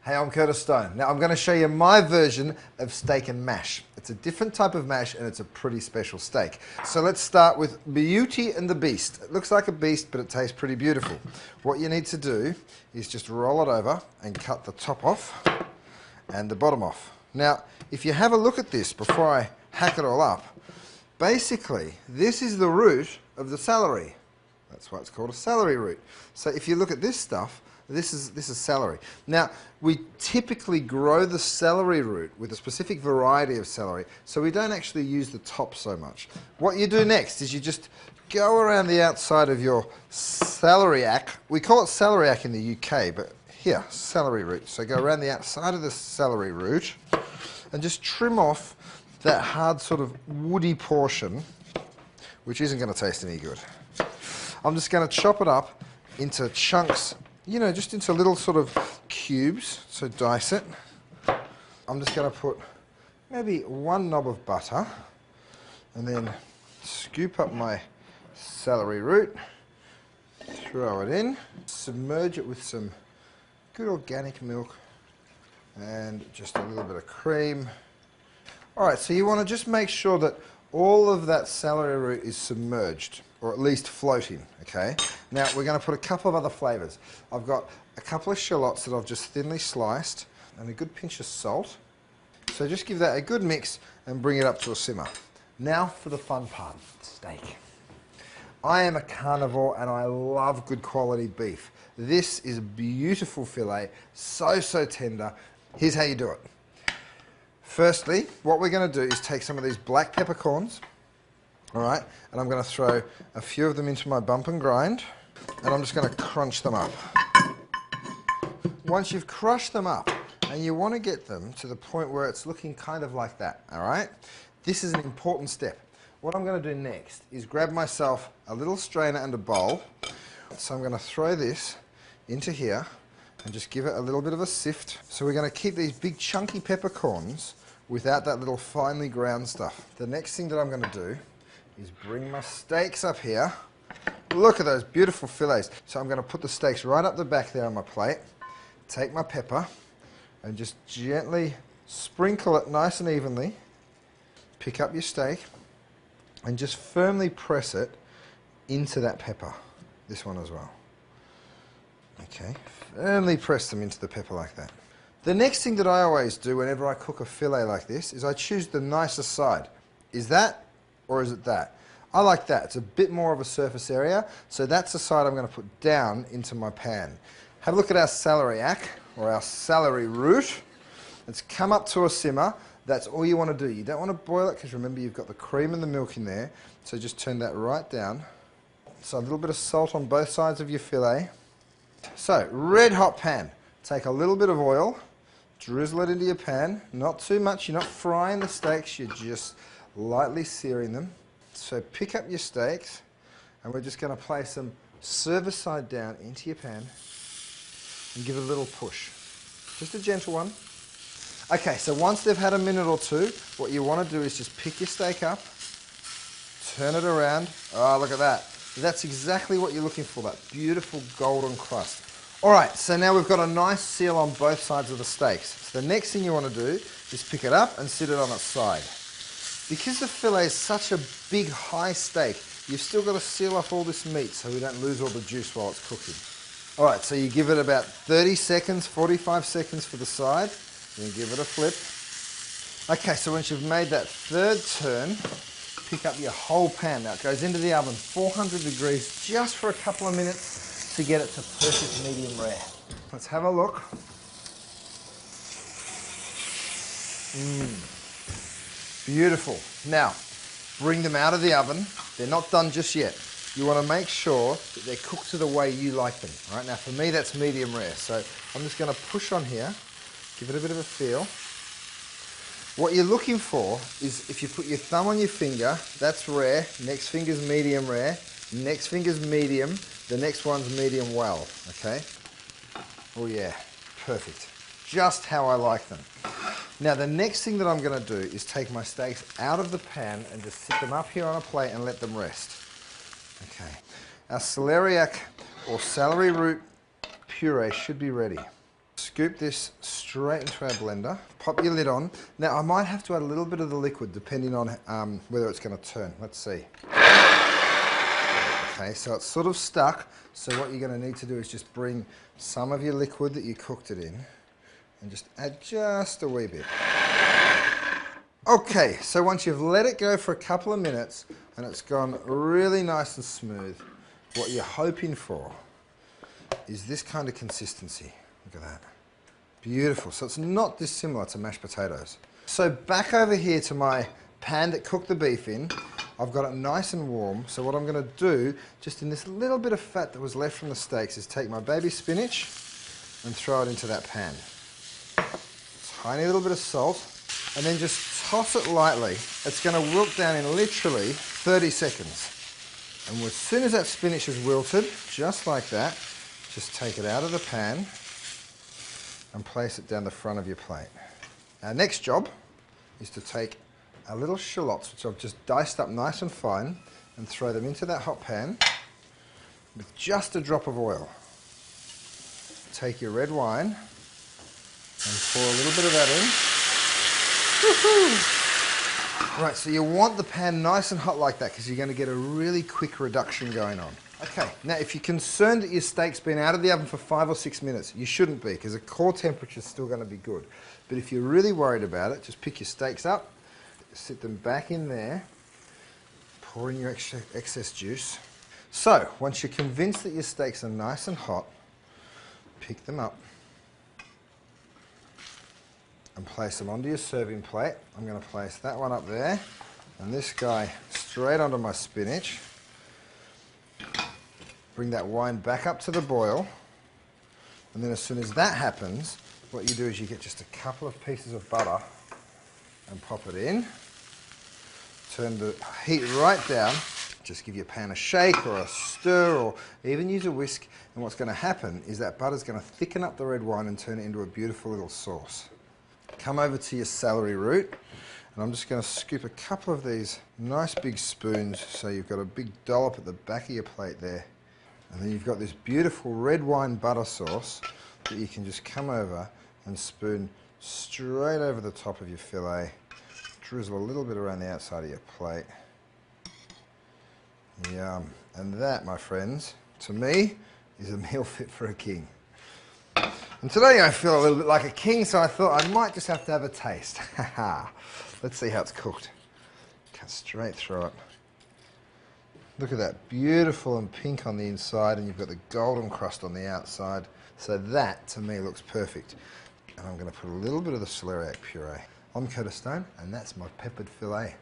Hey, I'm Curtis Stone. Now I'm going to show you my version of steak and mash. It's a different type of mash and it's a pretty special steak. So let's start with Beauty and the Beast. It looks like a beast, but it tastes pretty beautiful. What you need to do is just roll it over and cut the top off and the bottom off. Now, if you have a look at this before I hack it all up, basically this is the root of the celery. That's why it's called a celery root. So if you look at this stuff, this is celery. Now, we typically grow the celery root with a specific variety of celery, so we don't actually use the top so much. What you do next is you just go around the outside of your celeriac. We call it celeriac in the UK, but here, celery root. So go around the outside of the celery root and just trim off that hard sort of woody portion, which isn't going to taste any good. I'm just going to chop it up into chunks, you know, just into little sort of cubes, so dice it. I'm just going to put maybe 1 knob of butter and then scoop up my celery root, throw it in, submerge it with some good organic milk and just a little bit of cream. Alright, so you want to just make sure that all of that celery root is submerged, or at least floating, okay? Now we're going to put a couple of other flavours. I've got a couple of shallots that I've just thinly sliced and a good pinch of salt. So just give that a good mix and bring it up to a simmer. Now for the fun part, steak. I am a carnivore and I love good quality beef. This is a beautiful filet, so tender. Here's how you do it. Firstly, what we're going to do is take some of these black peppercorns, all right, and I'm going to throw a few of them into my bump and grind, and I'm just going to crunch them up. Once you've crushed them up, and you want to get them to the point where it's looking kind of like that, all right? This is an important step. What I'm going to do next is grab myself a little strainer and a bowl. So I'm going to throw this into here and just give it a little bit of a sift. So we're going to keep these big chunky peppercorns without that little finely ground stuff. The next thing that I'm going to do is bring my steaks up here. Look at those beautiful fillets. So I'm going to put the steaks right up the back there on my plate, take my pepper and just gently sprinkle it nice and evenly. Pick up your steak and just firmly press it into that pepper. This one as well. Okay, firmly press them into the pepper like that. The next thing that I always do whenever I cook a fillet like this is I choose the nicest side. Is that or is it that? I like that. It's a bit more of a surface area, so that's the side I'm going to put down into my pan. Have a look at our celeriac, or our celery root. It's come up to a simmer. That's all you want to do. You don't want to boil it because remember you've got the cream and the milk in there, so just turn that right down. So a little bit of salt on both sides of your fillet. So, red hot pan. Take a little bit of oil, drizzle it into your pan. Not too much, you're not frying the steaks, you're just lightly searing them. So pick up your steaks and we're just going to place them service side down into your pan and give it a little push. Just a gentle one. Okay, so once they've had a minute or two, what you want to do is just pick your steak up, turn it around. Oh, look at that. That's exactly what you're looking for, that beautiful golden crust. All right, so now we've got a nice seal on both sides of the steaks. So the next thing you want to do is pick it up and sit it on its side. Because the filet is such a big, high steak, you've still got to seal off all this meat so we don't lose all the juice while it's cooking. All right, so you give it about 30 seconds, 45 seconds for the side, then give it a flip. Okay, so once you've made that third turn, pick up your whole pan. Now it goes into the oven, 400 degrees, just for a couple of minutes to get it to perfect medium rare. Let's have a look. Beautiful. Now, bring them out of the oven. They're not done just yet. You want to make sure that they're cooked to the way you like them. All right, now for me that's medium rare. So I'm just going to push on here, give it a bit of a feel. What you're looking for is if you put your thumb on your finger, that's rare, next finger's medium rare, next finger's medium, the next one's medium well, okay? Oh yeah, perfect. Just how I like them. Now the next thing that I'm going to do is take my steaks out of the pan and just sit them up here on a plate and let them rest. Okay, our celeriac or celery root puree should be ready. scoop this straight into our blender, pop your lid on. Now I might have to add a little bit of the liquid depending on whether it's going to turn. Let's see. Okay, so it's sort of stuck, so what you're going to need to do is just bring some of your liquid that you cooked it in and just add just a wee bit. Okay, so once you've let it go for a couple of minutes and it's gone really nice and smooth, what you're hoping for is this kind of consistency. Look at that. Beautiful. So it's not dissimilar to mashed potatoes. So back over here to my pan that cooked the beef in, I've got it nice and warm. So what I'm going to do, just in this little bit of fat that was left from the steaks, is take my baby spinach and throw it into that pan. Tiny little bit of salt, and then just toss it lightly. It's going to wilt down in literally 30 seconds. And as soon as that spinach is wilted, just like that, just take it out of the pan and place it down the front of your plate. Our next job is to take our little shallots, which I've just diced up nice and fine, and throw them into that hot pan with just a drop of oil. Take your red wine and pour a little bit of that in. Woohoo! Right, so you want the pan nice and hot like that because you're going to get a really quick reduction going on. Okay, now if you're concerned that your steak's been out of the oven for 5 or 6 minutes, you shouldn't be because the core temperature is still going to be good. But if you're really worried about it, just pick your steaks up, sit them back in there, pour in your excess juice. So, once you're convinced that your steaks are nice and hot, pick them up and place them onto your serving plate. I'm going to place that one up there and this guy straight onto my spinach. Bring that wine back up to the boil, and then as soon as that happens, what you do is you get just a couple of pieces of butter and pop it in. Turn the heat right down. Just give your pan a shake or a stir or even use a whisk, and what's going to happen is that butter's going to thicken up the red wine and turn it into a beautiful little sauce. Come over to your celery root, and I'm just going to scoop a couple of these nice big spoons so you've got a big dollop at the back of your plate there. And then you've got this beautiful red wine butter sauce that you can just come over and spoon straight over the top of your filet. Drizzle a little bit around the outside of your plate. Yum. And that, my friends, to me, is a meal fit for a king. And today I feel a little bit like a king, so I thought I might just have to have a taste. Let's see how it's cooked. Cut straight through it. Look at that, beautiful and pink on the inside, and you've got the golden crust on the outside. So that, to me, looks perfect. And I'm going to put a little bit of the celeriac puree. I'm Curtis Stone, and that's my peppered filet.